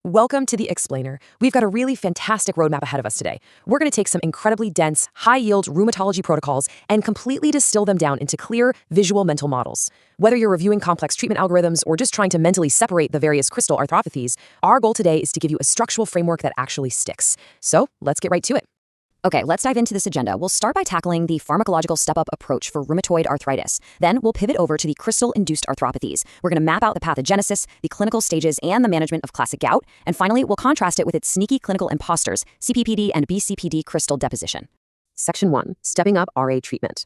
Welcome to the Explainer. We've got a really fantastic roadmap ahead of us today. We're going to take some incredibly dense, high-yield rheumatology protocols and completely distill them down into clear, visual mental models. Whether you're reviewing complex treatment algorithms or just trying to mentally separate the various crystal arthropathies, our goal today is to give you a structural framework that actually sticks. So let's get right to it. Okay, let's dive into this agenda. We'll start by tackling the pharmacological step-up approach for rheumatoid arthritis. Then we'll pivot over to the crystal-induced arthropathies. We're going to map out the pathogenesis, the clinical stages, and the management of classic gout. And finally, we'll contrast it with its sneaky clinical imposters, CPPD and BCPD crystal deposition. Section 1. Stepping up RA treatment.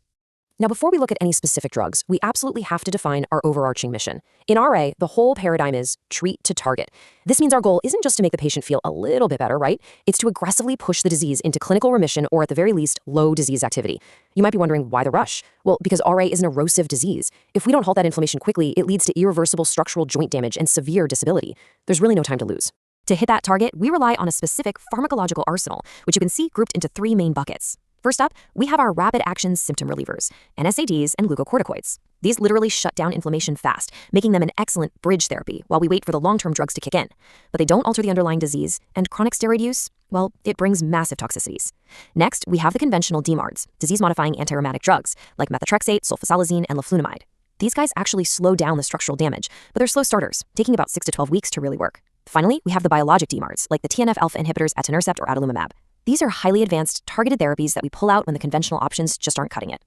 Now, before we look at any specific drugs, we absolutely have to define our overarching mission. In RA, the whole paradigm is treat to target. This means our goal isn't just to make the patient feel a little bit better, right? It's to aggressively push the disease into clinical remission or at the very least, low disease activity. You might be wondering why the rush? Well, because RA is an erosive disease. If we don't halt that inflammation quickly, it leads to irreversible structural joint damage and severe disability. There's really no time to lose. To hit that target, we rely on a specific pharmacological arsenal, which you can see grouped into 3 main buckets. First up, we have our rapid-action symptom relievers, NSAIDs and glucocorticoids. These literally shut down inflammation fast, making them an excellent bridge therapy while we wait for the long-term drugs to kick in. But they don't alter the underlying disease, and chronic steroid use, well, it brings massive toxicities. Next, we have the conventional DMARDs, disease-modifying antirheumatic drugs, like methotrexate, sulfasalazine, and leflunomide. These guys actually slow down the structural damage, but they're slow starters, taking about 6 to 12 weeks to really work. Finally, we have the biologic DMARDs, like the TNF-alpha inhibitors etanercept or adalimumab. These are highly advanced, targeted therapies that we pull out when the conventional options just aren't cutting it.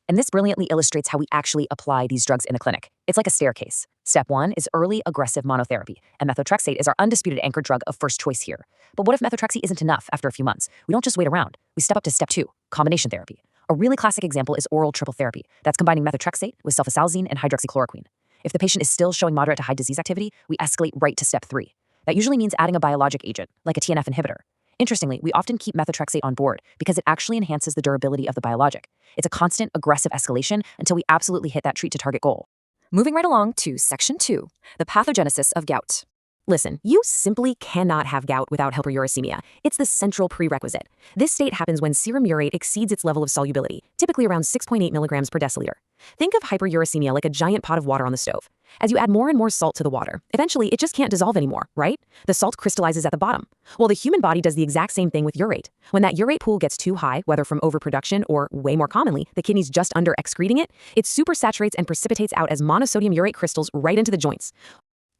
And this brilliantly illustrates how we actually apply these drugs in the clinic. It's like a staircase. Step 1 is early aggressive monotherapy, and methotrexate is our undisputed anchor drug of first choice here. But what if methotrexate isn't enough after a few months? We don't just wait around. We step up to step 2, combination therapy. A really classic example is oral triple therapy. That's combining methotrexate with sulfasalazine and hydroxychloroquine. If the patient is still showing moderate to high disease activity, we escalate right to step 3. That usually means adding a biologic agent, like a TNF inhibitor. Interestingly, we often keep methotrexate on board because it actually enhances the durability of the biologic. It's a constant, aggressive escalation until we absolutely hit that treat-to-target goal. Moving right along to Section 2, the pathogenesis of gout. Listen, you simply cannot have gout without hyperuricemia. It's the central prerequisite. This state happens when serum urate exceeds its level of solubility, typically around 6.8 milligrams per deciliter. Think of hyperuricemia like a giant pot of water on the stove. As you add more and more salt to the water, eventually it just can't dissolve anymore, right? The salt crystallizes at the bottom. Well, the human body does the exact same thing with urate. When that urate pool gets too high, whether from overproduction or, way more commonly, the kidneys just under-excreting it supersaturates and precipitates out as monosodium urate crystals right into the joints.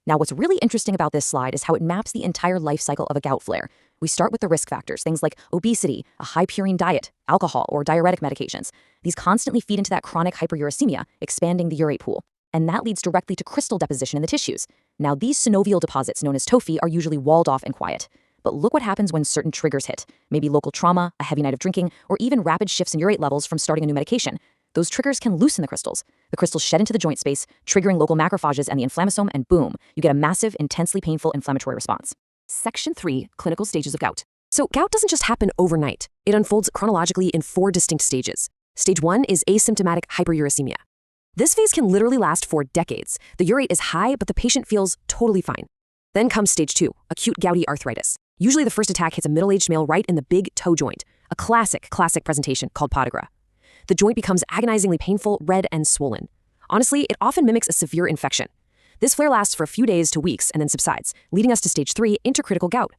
Now, what's really interesting about this slide is how it maps the entire life cycle of a gout flare. We start with the risk factors, things like obesity, a high purine diet, alcohol, or diuretic medications. These constantly feed into that chronic hyperuricemia, expanding the urate pool. And that leads directly to crystal deposition in the tissues. Now, these synovial deposits, known as tophi, are usually walled off and quiet. But look what happens when certain triggers hit. Maybe local trauma, a heavy night of drinking, or even rapid shifts in urate levels from starting a new medication. Those triggers can loosen the crystals. The crystals shed into the joint space, triggering local macrophages and the inflammasome, and boom, you get a massive, intensely painful inflammatory response. Section 3, clinical stages of gout. So gout doesn't just happen overnight. It unfolds chronologically in 4 distinct stages. Stage 1 is asymptomatic hyperuricemia. This phase can literally last for decades. The urate is high, but the patient feels totally fine. Then comes stage 2, acute gouty arthritis. Usually the first attack hits a middle-aged male right in the big toe joint, a classic presentation called podagra. The joint becomes agonizingly painful, red, and swollen. Honestly, it often mimics a severe infection. This flare lasts for a few days to weeks and then subsides, leading us to stage 3, intercritical gout.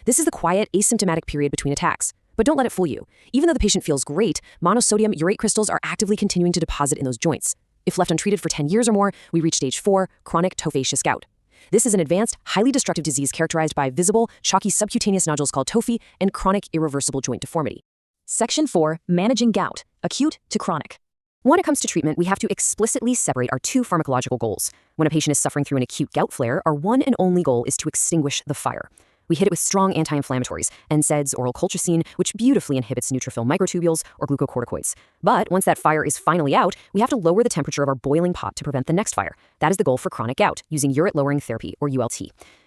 This is the quiet, asymptomatic period between attacks. But don't let it fool you. Even though the patient feels great, monosodium urate crystals are actively continuing to deposit in those joints. If left untreated for 10 years or more, we reach stage 4, chronic tophaceous gout. This is an advanced, highly destructive disease characterized by visible, chalky subcutaneous nodules called tophi and chronic irreversible joint deformity. Section 4, managing gout, acute to chronic. When it comes to treatment, we have to explicitly separate our 2 pharmacological goals. When a patient is suffering through an acute gout flare, our one and only goal is to extinguish the fire. We hit it with strong anti-inflammatories, NSAIDs, oral colchicine, which beautifully inhibits neutrophil microtubules, or glucocorticoids. But once that fire is finally out, we have to lower the temperature of our boiling pot to prevent the next fire. That is the goal for chronic gout, using urate-lowering therapy, or ULT.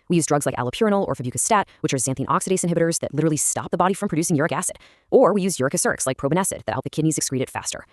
We use drugs like allopurinol or febucostat, which are xanthine oxidase inhibitors that literally stop the body from producing uric acid. Or we use uric acerics like probenecid that help the kidneys excrete it faster.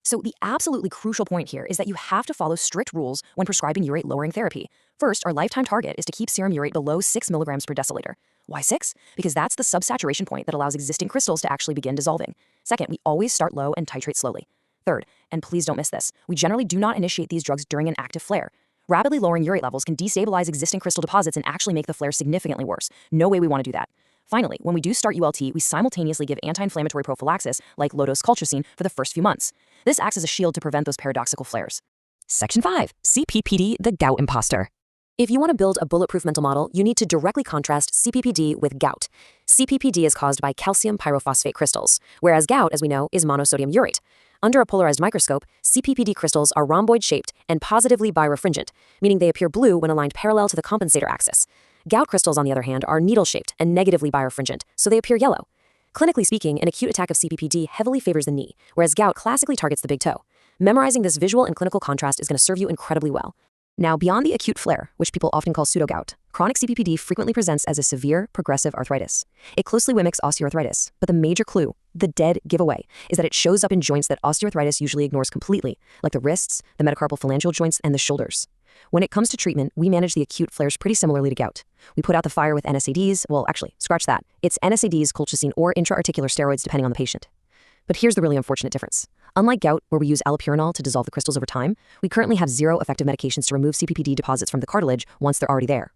So the absolutely crucial point here is that you have to follow strict rules when prescribing urate-lowering therapy. First, our lifetime target is to keep serum urate below 6 milligrams per deciliter. Why 6? Because that's the subsaturation point that allows existing crystals to actually begin dissolving. Second, we always start low and titrate slowly. Third, and please don't miss this, we generally do not initiate these drugs during an active flare. Rapidly lowering urate levels can destabilize existing crystal deposits and actually make the flare significantly worse. No way we want to do that. Finally, when we do start ULT, we simultaneously give anti-inflammatory prophylaxis like low-dose colchicine for the first few months. This acts as a shield to prevent those paradoxical flares. Section 5. CPPD, the gout imposter. If you want to build a bulletproof mental model, you need to directly contrast CPPD with gout. CPPD is caused by calcium pyrophosphate crystals, whereas gout, as we know, is monosodium urate. Under a polarized microscope, CPPD crystals are rhomboid-shaped and positively birefringent, meaning they appear blue when aligned parallel to the compensator axis. Gout crystals, on the other hand, are needle-shaped and negatively birefringent, so they appear yellow. Clinically speaking, an acute attack of CPPD heavily favors the knee, whereas gout classically targets the big toe. Memorizing this visual and clinical contrast is going to serve you incredibly well. Now, beyond the acute flare, which people often call pseudogout, chronic CPPD frequently presents as a severe progressive arthritis. It closely mimics osteoarthritis, but the major clue, the dead giveaway, is that it shows up in joints that osteoarthritis usually ignores completely, like the wrists, the metacarpal phalangeal joints, and the shoulders. When it comes to treatment, we manage the acute flares pretty similarly to gout. We put out the fire with NSAIDs, well, actually, scratch that. It's NSAIDs, colchicine, or intra-articular steroids depending on the patient. But here's the really unfortunate difference. Unlike gout, where we use allopurinol to dissolve the crystals over time, we currently have zero effective medications to remove CPPD deposits from the cartilage once they're already there.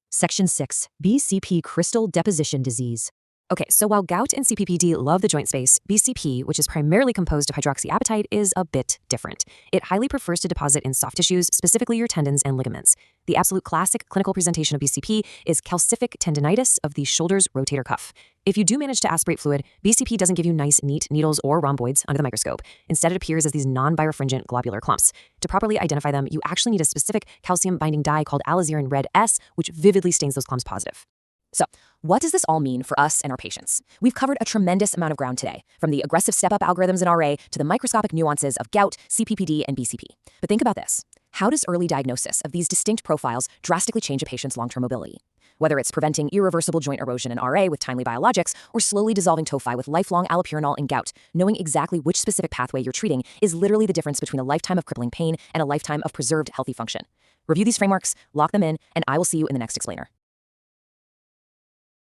Section 6. BCP crystal deposition disease. Okay, so while gout and CPPD love the joint space, BCP, which is primarily composed of hydroxyapatite, is a bit different. It highly prefers to deposit in soft tissues, specifically your tendons and ligaments. The absolute classic clinical presentation of BCP is calcific tendinitis of the shoulder's rotator cuff. If you do manage to aspirate fluid, BCP doesn't give you nice, neat needles or rhomboids under the microscope. Instead, it appears as these non-birefringent globular clumps. To properly identify them, you actually need a specific calcium-binding dye called alizarin red S, which vividly stains those clumps positive. So, what does this all mean for us and our patients? We've covered a tremendous amount of ground today, from the aggressive step-up algorithms in RA to the microscopic nuances of gout, CPPD, and BCP. But think about this. How does early diagnosis of these distinct profiles drastically change a patient's long-term mobility? Whether it's preventing irreversible joint erosion in RA with timely biologics or slowly dissolving tophi with lifelong allopurinol in gout, knowing exactly which specific pathway you're treating is literally the difference between a lifetime of crippling pain and a lifetime of preserved healthy function. Review these frameworks, lock them in, and I will see you in the next explainer.